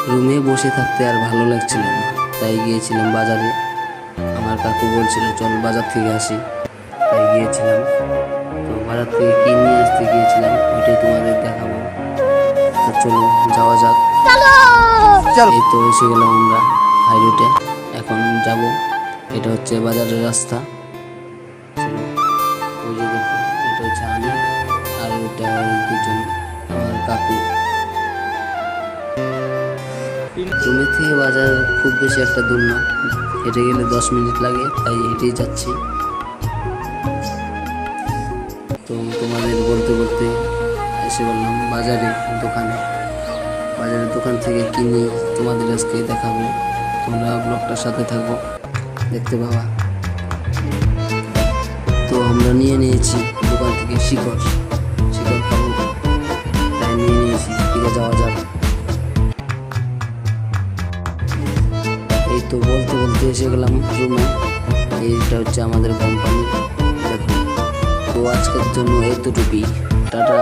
রুমে বসে থাকতে আর ভালো লাগছিল না, তাই গিয়েছিলাম বাজারে। আমার কাকু বলছিল চল বাজার থেকে আসি, তাই গিয়েছিলাম। তো বাজার থেকে কি নিয়ে আসতে গিয়েছিলাম ওইটাই তোমাদের দেখাবো। তো চলো যাওয়া যাক। এই তো এসে গেলাম আমরা হাই রোডে, এখন যাব। এটা হচ্ছে বাজারের রাস্তা। চলো, ওই যে দেখো এটা হচ্ছে আমি আর ওইটা দুজন আমার কাকু। রুমে থেকে বাজার খুব বেশি একটা দূর না, হেঁটে গেলে 10 মিনিট লাগে, তাই হেঁটেই যাচ্ছি। তো তোমাদের বলতে বলতে এসে বললাম বাজারের দোকান থেকে কিনে তোমাদের আজকে দেখাবো। তোমরা ব্লগটার সাথে থাকো, দেখতে পাবা। তো আমরা নিয়ে নিয়েছি দোকান থেকে শিকড় পাবো, তাই নিয়ে নিয়েছি। দিকে যাওয়া যাক। এই তো বলতে বলতে এসে গেলাম রুমে। এইটা হচ্ছে আমাদের কোম্পানি। দেখো, তো আজকের জন্য এতটুকুই। টাটা।